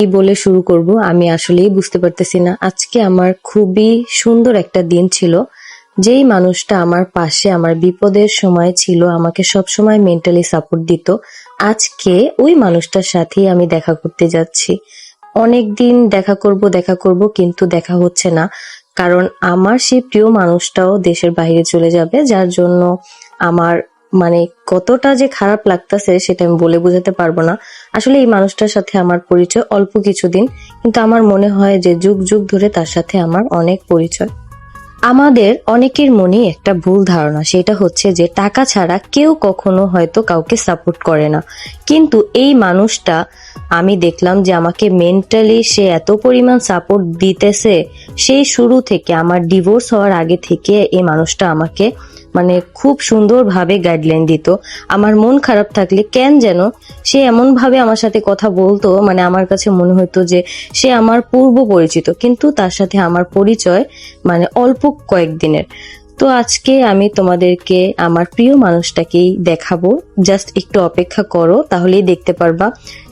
কি বলে শুরু করব আমি আসলেই বুঝতে পারতেছি না। আজকে আমার খুবই সুন্দর একটা দিন ছিল। যেই মানুষটা আমার পাশে আমার বিপদের সময় ছিল, আমাকে সবসময় মেন্টালি সাপোর্ট দিত, আজকে ওই মানুষটার সাথেই আমি দেখা করতে যাচ্ছি। অনেকদিন দেখা করব কিন্তু দেখা হচ্ছে না। কারণ আমার সেই প্রিয় মানুষটাও দেশের বাইরে চলে যাবে, যার জন্য আমার মানে কতটা যে খারাপ লাগতেছে সেটা আমি বলে বোঝাতে পারবো না। আসলে এই মানুষটার সাথে আমার পরিচয় অল্প কিছুদিন, কিন্তু আমার মনে হয় যে যুগ যুগ ধরে তার সাথে আমার অনেক পরিচয়। আমাদের অনেকের মনে একটা ভুল ধারণা, সেটা হচ্ছে যে টাকা ছাড়া কেউ কখনো হয়তো কাউকে সাপোর্ট করে না। কিন্তু এই মানুষটা, আমি দেখলাম যে আমাকে মেন্টালি সে এত পরিমাণ সাপোর্ট দিতেছে। সেই শুরু থেকে, আমার ডিভোর্স হওয়ার আগে থেকে এই মানুষটা আমাকে খুব সুন্দরভাবে গাইডলাইন দিত। আমার মন খারাপ থাকলে কেন যেন সে এমন ভাবে আমার সাথে কথা বলতো, আমার কাছে মনে হতো যে সে আমার পূর্ব পরিচিত, কিন্তু তার সাথে আমার পরিচয় অল্প কয়েকদিনের। তো আজকে আমি তোমাদেরকে আমার প্রিয় মানুষটাকেই দেখাবো। জাস্ট একটু অপেক্ষা করো, তাহলেই দেখতে পারবা।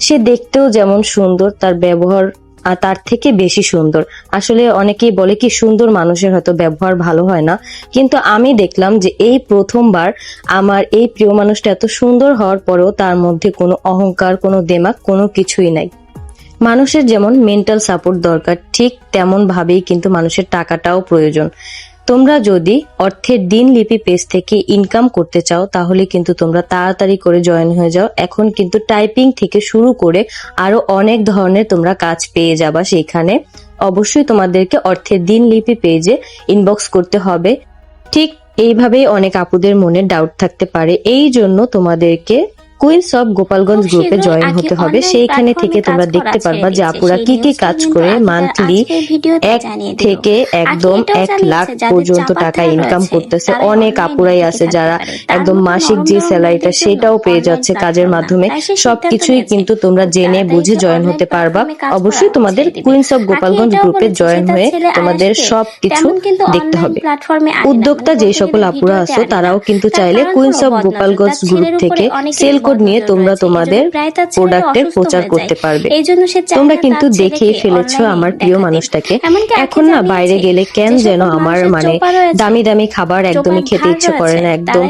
সে দেখতেও যেমন সুন্দর, তার ব্যবহার আর তার থেকে বেশি সুন্দর। আসলে অনেকেই বলে কি, সুন্দর মানুষের হয়তো ব্যবহার ভালো হয় না, কিন্তু আমি দেখলাম যে এই প্রথমবার আমার এই প্রিয় মানুষটা এত সুন্দর হওয়ার পরেও তার মধ্যে কোনো অহংকার, কোনো দেমাক, কোনো কিছুই নাই। মানুষের যেমন মেন্টাল সাপোর্ট দরকার, ঠিক তেমন ভাবেই কিন্তু মানুষের টাকাটাও প্রয়োজন। তোমরা যদি অর্থের দিনলিপি পেজ থেকে ইনকাম করতে চাও, তাহলে কিন্তু তোমরা তাড়াতাড়ি করে জয়েন হয়ে যাও। এখন কিন্তু টাইপিং থেকে শুরু করে আরো অনেক ধরনের তোমরা কাজ পেয়ে যাবা সেইখানে। অবশ্যই তোমাদেরকে অর্থের দিনলিপি পেজে ইনবক্স করতে হবে। ঠিক এইভাবেই অনেক আপুদের মনে ডাউট থাকতে পারে, এই জন্য তোমাদেরকে কুইন্স অফ গোপালগঞ্জ গ্রুপে জয়েন হতে হবে। সেইখানে থেকে তোমরা দেখতে পারবা যে আপুরা কি কি কাজ করে মান্থলি 1 থেকে একদম 1 লাখ পর্যন্ত টাকা ইনকাম করতেছে। অনেক আপুরাই আছে যারা একদম মাসিক যে স্যালারিটা সেটাও পেয়ে যাচ্ছে কাজের মাধ্যমে। সবকিছুই কিন্তু তোমরা জেনে বুঝে জয়েন হতে পারবা। অবশ্যই তোমাদের কুইন্স অফ গোপালগঞ্জ গ্রুপে জয়েন হয়ে তোমাদের সবকিছু দেখতে হবে। উদ্যোক্তা যে সকল আপুরা আছো, তারাও কিন্তু চাইলে কুইন্স অফ গোপালগঞ্জ গ্রুপ থেকে সেল কোড নিয়ে তোমরা তোমাদের প্রোডাক্টের প্রচার করতে পারবে। তোমরা কিন্তু দেখেই ফেলেছো আমার প্রিয় মানুষটাকে। এখন না বাইরে গেলে কেন যেন আমার দামি দামি খাবার একদমই খেতে ইচ্ছে করে না। একদম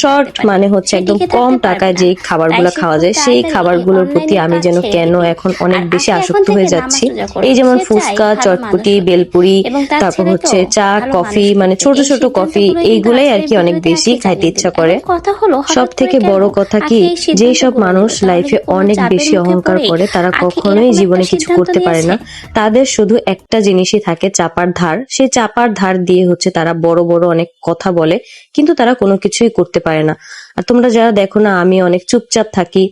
শর্ট হচ্ছে একদম কম টাকায় যে খাবারগুলো খাওয়া যায়, সেই খাবারগুলোর প্রতি আমি যেন কেন এখন অনেক বেশি আসক্ত হয়ে যাচ্ছি। এই যেমন ফুচকা, চটপটি, বেলপুরি, তারপর হচ্ছে চা, কফি, ছোট ছোট কফি, এইগুলাই আর কি অনেক বেশি খাইতে ইচ্ছা করে। সব থেকে বড় কথা কি, যেই সব মানুষ লাইফে অনেক বেশি অহংকার করে, তারা কখনোই জীবনে কিছু করতে পারে না। তাদের শুধু একটা জিনিসই থাকে, চাপার ধার। সেই চাপার ধার দিয়ে হচ্ছে তারা বড় বড় অনেক কথা বলে, কিন্তু তারা কোনো কিছুই করতে পারে না। আর তোমরা যারা দেখো না আমি অনেক চুপচাপ থাকি,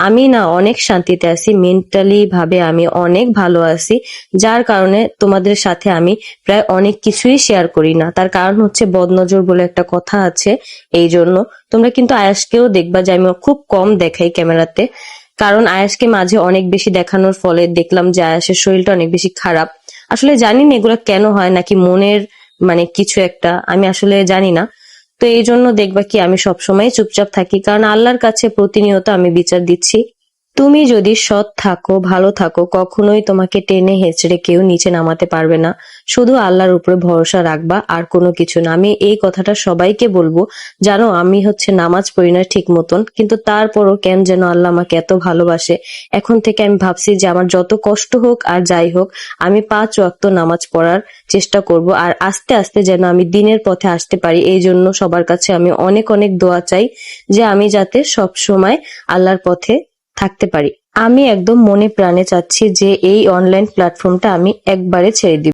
আমি না অনেক শান্তিতে আছি, মেন্টালি ভাবে আমি অনেক ভালো আছি, যার কারণে তোমাদের সাথে আমি প্রায় অনেক কিছুই শেয়ার করি না। তার কারণ হচ্ছে বদনজর বলে একটা কথা আছে। এই জন্য তোমরা কিন্তু আয়াসকেও দেখবা যে আমি খুব কম দেখাই ক্যামেরাতে, কারণ আয়াসকে মাঝে অনেক বেশি দেখানোর ফলে দেখলাম যে আয়াসের শরীরটা অনেক বেশি খারাপ। আসলে জানি না এগুলো কেন হয়, নাকি মনের কিছু একটা, আমি আসলে জানি না। তো এই জন্য দেখবা কি আমি সবসময় চুপচাপ থাকি, কারণ আল্লাহর কাছে প্রতিনিয়ত আমি বিচার দিচ্ছি। তুমি যদি সৎ থাকো, ভালো থাকো, কখনোই তোমাকে টেনে হেঁচড়ে কেউ নিচে নামাতে পারবে না। শুধু আল্লাহর উপরে ভরসা রাখবা, আর কোনো কিছু না। আমি এই কথাটা সবাইকে বলবো। জানো, আমি হচ্ছে নামাজ পড়ি না ঠিক মতন, কিন্তু তারপরও কেন যেন আল্লাহ আমাকে এত ভালোবাসে। এখন থেকে আমি ভাবছি যে আমার যত কষ্ট হোক আর যাই হোক, আমি 5 ওয়াক্ত নামাজ পড়ার চেষ্টা করব, আর আস্তে আস্তে যেন আমি দিনের পথে আসতে পারি। এই জন্য সবার কাছে আমি অনেক অনেক দোয়া চাই যে আমি যাতে সব সময় আল্লাহর পথে থাকতে পারি। আমি একদম মনে প্রাণে চাচ্ছি যে এই অনলাইন প্ল্যাটফর্মটা আমি একবারে ছেড়ে দিব।